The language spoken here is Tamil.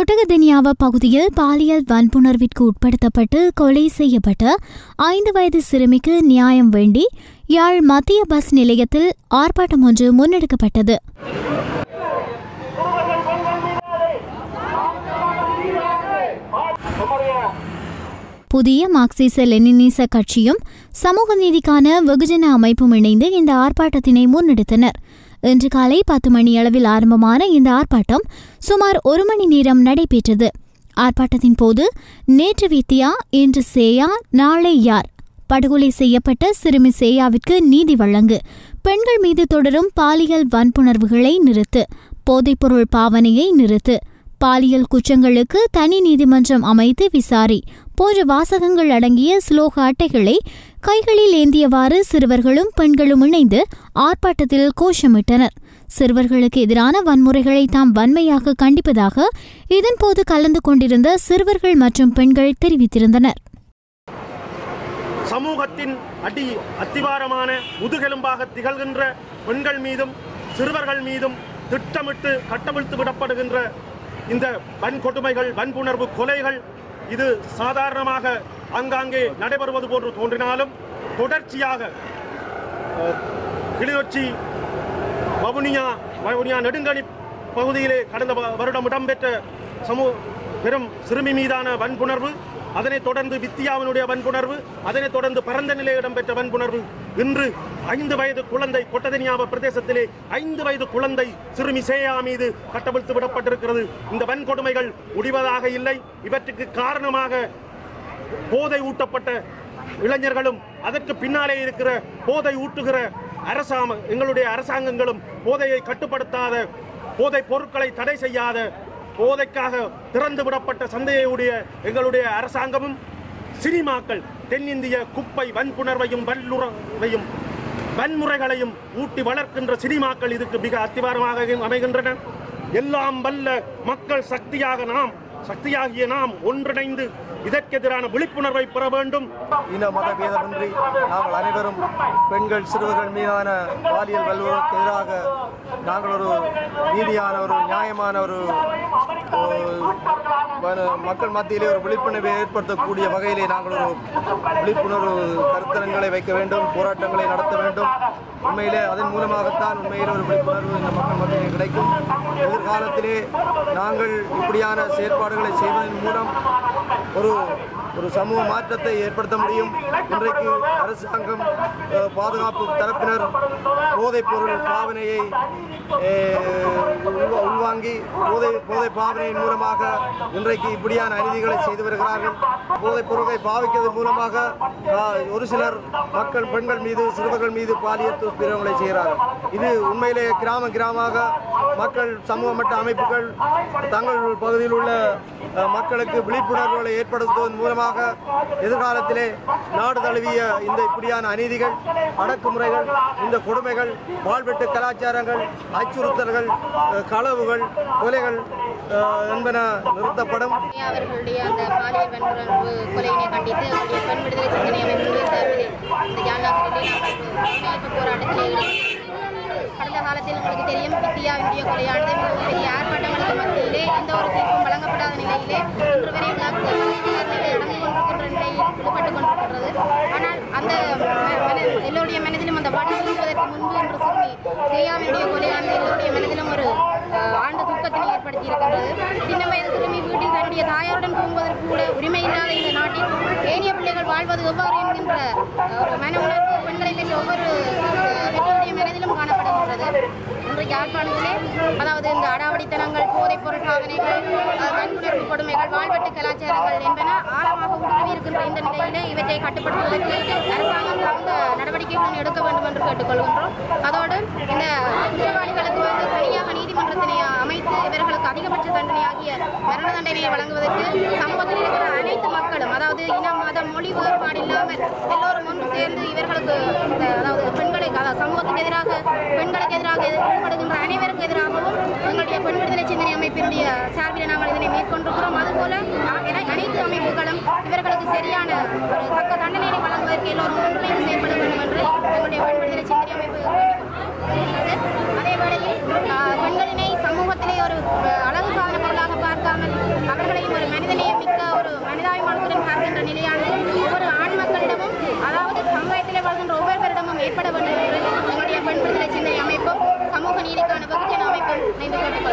ஒட்டகதெனியாவ பகுதியில் பாலியல் வன்புணர்விற்கு உட்படுத்தப்பட்டு கொலை செய்யப்பட்ட 5 வயது சிறுமிக்கு நியாயம் வேண்டி யாழ் மத்திய பஸ் நிலையத்தில் ஆர்ப்பாட்டம் ஒன்று முன்னெடுக்கப்பட்டது. புதிய மார்க்சிச லெனினிச கட்சியும் சமூக நீதிக்கான வெகுஜன அமைப்பும் இணைந்து இந்த ஆர்ப்பாட்டத்தினை முன்னெடுத்தனர். இன்று காலை 10 மணியளவில் ஆரம்பமான இந்த ஆர்ப்பாட்டம் சுமார் 1 மணி நேரம் நடைபெற்றது. ஆர்ப்பாட்டத்தின் போது நேற்று வித்தியா, இன்று சேயா, நாளை யார், படுகொலை செய்யப்பட்ட சிறுமி சேயாவிற்கு நீதி வழங்கு, பெண்கள் மீது தொடரும் பாலியல் வன்புணர்வுகளை நிறுத்து, போதைப்பொருள் பாவனையை நிறுத்து, பாலியல் குற்றங்களுக்கு தனி நீதிமன்றம் அமைத்து விசாரி போன்ற வாசகங்கள் அடங்கிய ஸ்லோக அட்டைகளை கைகளில் ஏந்தியவாறு சிறுவர்களும் பெண்களும் இணைந்து ஆர்ப்பாட்டத்தில் கோஷமிட்டனர். சிறுவர்களுக்கு எதிரான வன்முறைகளை தாம் வன்மையாக கண்டிப்பதாக இதன்போது கலந்து கொண்டிருந்த சிறுவர்கள் மற்றும் பெண்கள் தெரிவித்திருந்தனர். சமூகத்தின் அத்திவாரமான முதுகெலும்பாக திகழ்கின்ற பெண்கள் மீதும் சிறுவர்கள் மீதும் திட்டமிட்டு கட்டவிழ்த்து விடப்படுகின்ற இந்த வன்கொடுமைகள், வன்புணர்வு கொலைகள் இது சாதாரணமாக ஆங்காங்கே நடைபெறுவது போன்று தோன்றினாலும் தொடர்ச்சியாக கிளிநொச்சி வவுனியா நெடுங்கணி பகுதியிலே கடந்த வருடம் இடம்பெற்ற பெரும் சிறுமி மீதான வன்புணர்வு, அதனைத் தொடர்ந்து வித்தியாவினுடைய வன்புணர்வு, அதனைத் தொடர்ந்து பரந்த நிலையில் இடம்பெற்ற வன்புணர்வு, இன்று 5 வயது குழந்தை கொட்டதெனியாவ பிரதேசத்திலே 5 வயது குழந்தை சிறுமி சேயா மீது கட்டவிழ்த்து விடப்பட்டிருக்கிறது. இந்த வன்கொடுமைகள் முடிவதாக இல்லை. இவற்றுக்கு காரணமாக போதை ஊட்டப்பட்ட இளைஞர்களும் அதற்கு பின்னாலே இருக்கிற போதை ஊட்டுகிற எங்களுடைய அரசாங்கங்களும் போதையை கட்டுப்படுத்தாத, போதை பொருட்களை தடை செய்யாத, போதைக்காக திறந்து விடப்பட்ட சந்தையுடைய எங்களுடைய அரசாங்கமும் சினிமாக்கள் தென்னிந்திய குப்பை வன்புணர்வையும் வன்முறைகளையும் ஊட்டி வளர்க்கின்ற சினிமாக்கள் இதுக்கு மிக அத்திவாரமாக அமைகின்றன. எல்லாம் வல்ல மக்கள் சக்தியாகிய நாம் ஒன்றிணைந்து இதற்கெதிரான விழிப்புணர்வை பெற வேண்டும். இன மத பேதமின்றி நாங்கள் அனைவரும் பெண்கள் சிறுவர்கள் மீதான பாலியல் வல்லுறவுக்கு எதிராக நாங்கள் ஒரு நீதியான ஒரு நியாயமான ஒரு மக்கள் மத்தியிலே ஒரு விழிப்புணர்வை ஏற்படுத்தக்கூடிய வகையிலே நாங்கள் ஒரு விழிப்புணர்வு கருத்தரங்களை வைக்க வேண்டும், போராட்டங்களை நடத்த வேண்டும். உண்மையிலே அதன் மூலமாகத்தான் உண்மையிலே ஒரு விழிப்புணர்வு இந்த மக்கள் மத்தியிலே கிடைக்கும். எதிர்காலத்திலே நாங்கள் இப்படியான செயற்பாடுகளை செய்வதன் மூலம் ஒரு சமூக மாற்றத்தை ஏற்படுத்த முடியும். இன்றைக்கு அரசாங்கம், பாதுகாப்பு தரப்பினர் போதைப் பொருள் பாவனையை உள்வாங்கி போதை பாவனையின் மூலமாக இன்றைக்கு இப்படியான அநீதிகளை செய்து வருகிறார்கள். போதைப் பொருளை பாவிப்பதன் மூலமாக ஒரு சிலர் பெண்கள் மீது சிறுவர்கள் மீது பாலியல் துஷ்பிரயோகங்களை செய்கிறார்கள். இது உண்மையிலே கிராமமாக மக்கள் சமூக மட்ட அமைப்புகள் தங்கள் பகுதியில் உள்ள மக்களுக்கு விழிப்புணர்வுகளை ஏற்படுத்துவதன் மூலமாக எதிர்காலத்திலே நாடு தழுவிய இந்த இப்படியான அநீதிகள், அடக்குமுறைகள், இந்த கொடுமைகள், வாழ்வெட்டு கலாச்சாரங்கள், அச்சுறுத்தல்கள், களவுகள், கொலைகள் என்பன நிறுத்தப்படும். அவர்களுடைய அந்த பாலியல் வன்புணர்வு கொலையினை கண்டித்து அவருடைய பெண் விடுதலை சிந்தனை அமைப்பு சார்பில் இந்த யாழ்ப்பாணத்தில் போராட்டத்தில் கடந்த காலத்தில் உங்களுக்கு தெரியும், வித்தியாவினுடைய கொலையானது மிகப்பெரிய ஆர்ப்பாட்டங்களுக்கு மத்தியிலே எந்த ஒரு தீர்ப்பும் வழங்கப்படாத நிலையிலே இன்று வரை நடந்து கொண்டிருக்கின்ற நிலையில் ஈடுபட்டுக் கொண்டிருக்கிறது. ஆனால் அந்த எல்லோருடைய மனதிலும் அந்த வழி செலுத்துவதற்கு முன்பு என்று சொல்லி சேயாவினுடைய கொலையானது எல்லோருடைய மனதிலும் ஒரு ஆழ்ந்த துக்கத்தினை ஏற்படுத்தி இருக்கின்றது. சின்ன வயது சிறுமி வீட்டில் தன்னுடைய தாயாருடன் தூங்குவதற்கு கூட உரிமை இல்லாத இந்த நாட்டில் ஏனைய பிள்ளைகள் வாழ்வது எவ்வாறு என்கின்ற ஒரு மன உணர்வு பெண்களில் ஒவ்வொரு பெண்களுடைய மனதிலும் காணப்படுகின்றது. இன்றைக்கு யாழ்ப்பாணத்திலே அதாவது இந்த அடாவடித்தனங்கள், போதைப் பொருள் பாவனைகள், வன்புணர்வு கொடுமைகள், வாழ்வெட்டு கலாச்சாரங்கள் என்பன ஆழமாக ஊடுருவி இருக்கின்ற இந்த நிலையிலே இவற்றை கட்டுப்படுத்துவதற்கு அரசாங்கம் தகுந்த நடவடிக்கைகளும் எடுக்க வேண்டும் என்று கேட்டுக்கொள்கின்றோம். அதோடு இந்த குற்றவாளிகளுக்கு தனியாக நீதிமன்றத்தினை அமைத்து இவர்களுக்கு அதிகபட்ச தண்டனையாகிய மரண தண்டனையை வழங்குவதற்கு சமூகத்தில் இருக்கிற அனைத்து மக்களும், அதாவது இனம், மதம், மொழி வேறுபாடு இல்லாமல் எல்லோரும் ஒன்று சேர்ந்து இவர்களுக்கு அதாவது சமூகத்துக்கு எதிராக பெண்களுக்கு எதிராக ஈடுபடுகின்ற அனைவருக்கும் எதிராகவும் எங்களுடைய பெண் விடுதலை சிந்தனை அமைப்பினுடைய சார்பில் நாங்கள் இதனை மேற்கொண்டிருக்கிறோம். அதுபோல அனைத்து அமைப்புகளும் இவர்களுக்கு சரியான ஒரு தக்க தண்டனையை வழங்குவதற்கு எல்லோரும் ஒன்றிணைந்து செயல்பட வேண்டும் என்று எங்களுடைய பெண் விடுதலை சிந்தனை அமைப்பு அதே வேளையில் பெண்களினை சமூகத்திலே ஒரு அழகு சாதன பொருளாக பார்க்காமல் கேட்டுக்கொள்கிறேன்.